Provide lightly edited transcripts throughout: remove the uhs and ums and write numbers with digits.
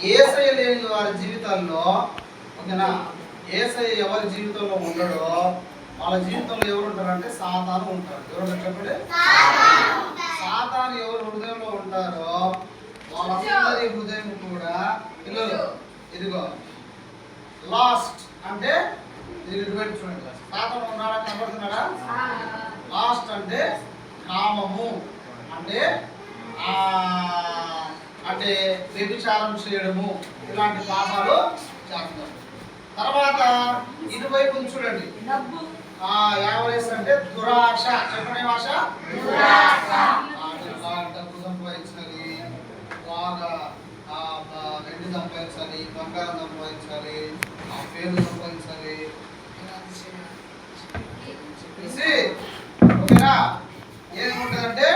యేసయ్య లేని వారి జీవితాల్లో, ఓకేనా, యేసయ్య ఎవరి జీవితంలో ఉండడో వాళ్ళ జీవితంలో ఎవరు ఉంటారంటే సాతాను ఉంటారు. ఎవరు చెప్పండి? సాతాను ఎవరు హృదయంలో ఉంటారో వాళ్ళందరి హృదయం కూడా పిల్లలు ఇదిగో లాస్ట్ అంటే ఇటువంటి చూడండి, సాతాను ఉన్నాడా కనబడుతున్నాడా? లాస్ట్ అంటే కామము, అంటే అంటే వ్యభిచారం చేయడము, ఇలాంటి పాపాలు చేస్తారు. తర్వాత ఇటువైపు చూడండి, యావరేస్ అంటే దురాశ. చెప్పండి ఆశ, డబ్బు సంపాదించాలి, బాగా వెండి సంపాదించాలి, బంగారం సంపాదించాలి, పేరు సంపాదించాలి చెప్పేసి, ఓకేనా, ఏముంటుందంటే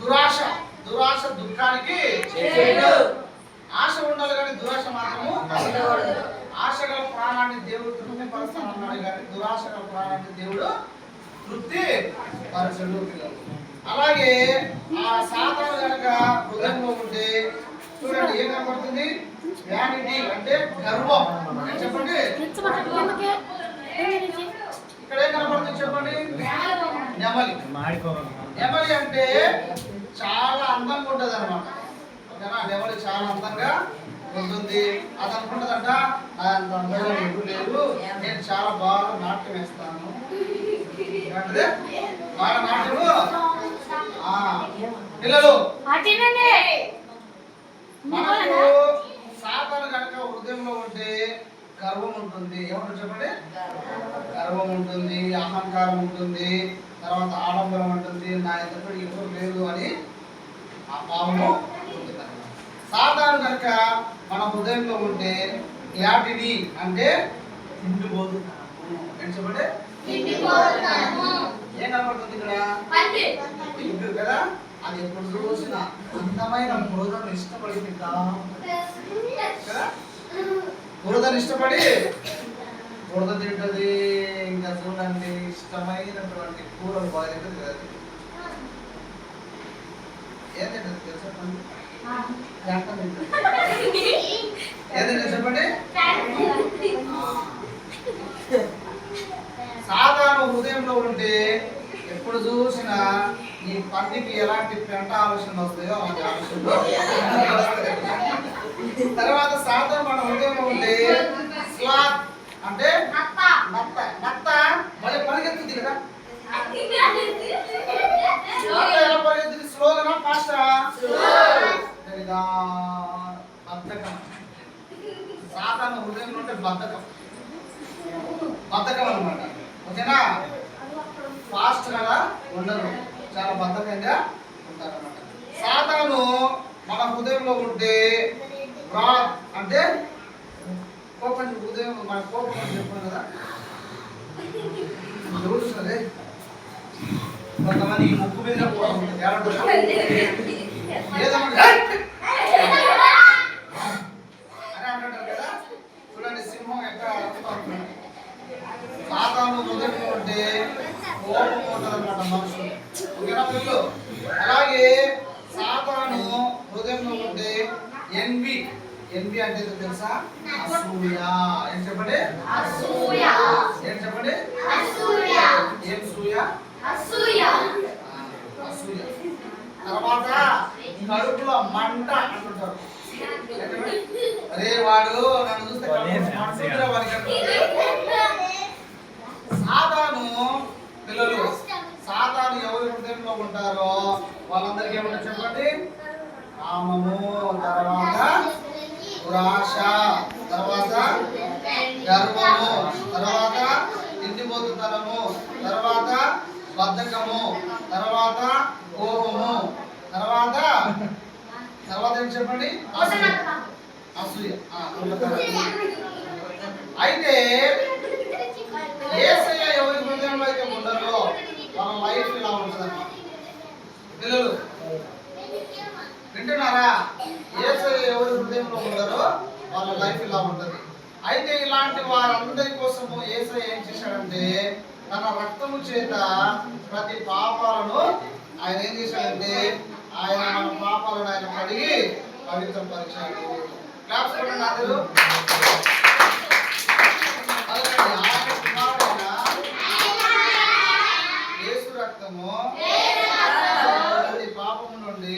దురాశ. దురాశ దుఃఖానికి, ఆశ ఉండాలి కానీ దురాశ మాత్రము. ఆశ గల ప్రాణాన్ని దేవుడు తృప్తిపరుస్తానన్నాడు కానీ దురాశ గల ప్రాణాన్ని దేవుడు తృప్తి పరచడు. అలాగే ఆ సాతాను కనుక హృదయంలో ఉంటే చూడండి ఏం కనబడుతుంది? వ్యానిటీ అంటే గర్వం. చెప్పండి ఇక్కడ ఏం కనబడుతుంది చెప్పండి? నెమలి. నెమలి అంటే చాలా అందంగా ఉంటుంది అనమాట. ఓకేనా, నెమలి చాలా అందంగా ఉంటుంది. అది అనుకుంటుందంట అంత అందంగా ఎప్పుడు లేదు, నేను చాలా బాగా నాట్యం వేస్తాను. బాగా నాట్యము పిల్లలు మనకు సాతాను కనుక హృదయంలో ఉంటే గర్వం ఉంటుంది. ఏమంటారు చెప్పండి? గర్వం ఉంటుంది, అహంకారం ఉంటుంది, తర్వాత ఆడంబరం ఉంటుంది, నా ఎదురు ఎవరు లేదు అని ఆ పాపము ఉంటుంది. సాతాను కనుక మన హృదయంలో ఉంటే గ్లాటిటీ అంటే తిండిపోతున్నాము. ఏంటి చెప్పండి? ఏం కనబడుతుంది ఇక్కడ? తిండి కదా. అది ఎప్పుడు చూసిన అందమైన బురదను ఇష్టపడింది కదా. బురదను ఇష్టపడి బురద తింటది. ఇంకా చూడండి ఇష్టమైనటువంటి కూరలు బాగా తింటది కదా. ఏం తింటది చెప్పండి? ఏదైనా చెప్పండి. సాధారణ హృదయంలో ఉంటే ఎప్పుడు చూసినా నీ పండికి ఎలాంటి పెంట ఆలోచనలు వస్తాయో అలాంటి ఆలోచనలు. తర్వాత సాధారణ మన హృదయంలో ఉంటే స్లాత్ అంటే నత్త. నత్త మళ్ళీ పరిగెత్తుంది కదా. ఎలా పరిగెత్తుంది? స్లోగా ఫాస్టా? బద్ధకం. సాధారణ హృదయంలో ఉంటే బద్ధకం అన్నమాట. ఓకేనా, ఫాస్ట్ కదా ఉండరు, చాలా బద్ధకంగా ఉంటారన్నమాట. సాతాను మన హృదయంలో ఉంటే రాత్ అంటే కోపం. హృదయం మన కోపం అని చెప్పాను కదా. చూస్తుంది కొంతమంది ముక్కు మీద కోపం ఉంటుంది. అని అంటారు కదా. చూడండి సింహం ఎక్కడ సాతాను హృదయంలో ఉంటే కోపం ఉంటుంది అన్నమాట మనుషులు. ఓకేనా పిల్లలు? అలాగే సాతాను హృదయంలో ఉంటే ఎన్వి. ఎన్వి అంటే తెలుసా? అసూయ. ఏం చెప్పండి? ఏం చెప్పండి? ఏం సూయ? అసూయ. తర్వాత కడుపులో మంట అంటుంటారు. అరే వాడు నన్ను చూస్తే సాతాను పిల్లలు, సాతాను ఎవరి హృదయంలో ఉంటారో వాళ్ళందరికీ ఏమన్నా చెప్పండి? కామము, తర్వాత దురాశ, తర్వాత గర్వము, తర్వాత తిండిపోతుతనము, తర్వాత బద్ధకము, తర్వాత కోపము, తర్వాత ఏం చెప్పండి? అసూయ. అయితే యేసయ్య ఎవరి హృదయంలో అయితే ఉండరో వాళ్ళ లైఫ్ ఇలా ఉంటుందన్నమాట. పిల్లలు వింటున్నారా? యేసయ్య ఎవరి హృదయంలో ఉండరో వాళ్ళ లైఫ్ ఇలా ఉంటుంది. అయితే ఇలాంటి వారందరి కోసము యేసయ్య ఏం చేశాడంటే తన రక్తము చేత ప్రతి పాపాలను ఆయన ఏం చేశాడంటే ఆయన మన పాపాలను ఆయన కడిగి పవిత్రపరిచాడు. క్లాప్స్ చెప్పండి అందరూ. ఆయన కుమారుడైన యేసు రక్తము ప్రతి పాపము నుండి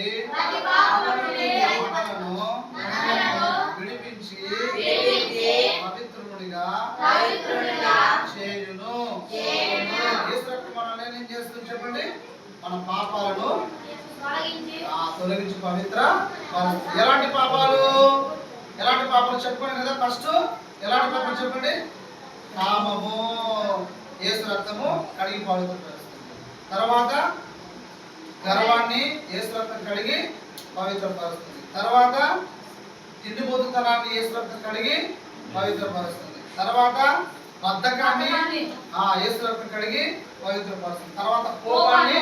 మనలను విడిపించి పవిత్రునిగా చేయును. యేసు రక్తం మనల్ని ఏం చేస్తుంది చెప్పండి? మన పాపాలను తొలగించి పవిత్ర. ఎలాంటి పాపాలు? ఎలాంటి పాపాలు చెప్పుకోండి కదా. ఫస్ట్ ఎలాంటి పాపాలు చెప్పండి? కామము. యేసు రక్తము కడిగి పవిత్రపరుస్తుంది. తర్వాత గర్వాన్ని యేసు రక్తం కడిగి పవిత్రపరుస్తుంది. తర్వాత తిండిపోతుతనాన్ని యేసు రక్తం కడిగి పవిత్రపరుస్తుంది. తర్వాత బద్ధకాన్ని యేసు రక్తం కడిగి పవిత్రపరుస్తుంది. తర్వాత కోపాన్ని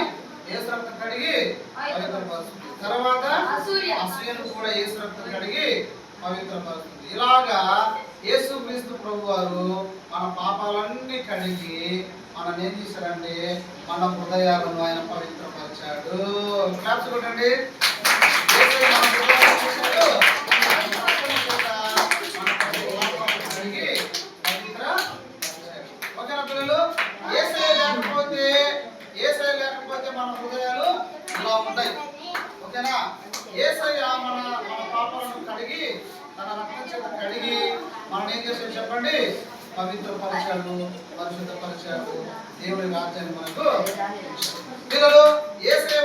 యేసు రక్తం కడిగి పవిత్రపరుస్తుంది. తర్వాత అసూయను కూడా యేసు రక్తం కడిగి పవిత్రపరుస్తుంది. ఇలాగా యేసు క్రీస్తు ప్రభు వారు మన పాపాలన్నీ కడిగి మనం ఏం చేశాడంటే మన హృదయాలను ఆయన పవిత్రపరిచాడు. క్లాప్స్ కొట్టండి. ఓకేనా పిల్లలు? యేసయ్య లేకపోతే మన హృదయాలు ఇలా ఉంటాయి. ఓకేనా? యేసయ్య మన పాపాలను కడిగి తన రక్తం చేత కడిగి మనం ఏం చేసాడు చెప్పండి? పవిత్రపరిచాడు, పరిశుద్ధపరిచాడు. దేవుడి రాజ్యాన్ని మనకు పిల్లలు. యేసయ్య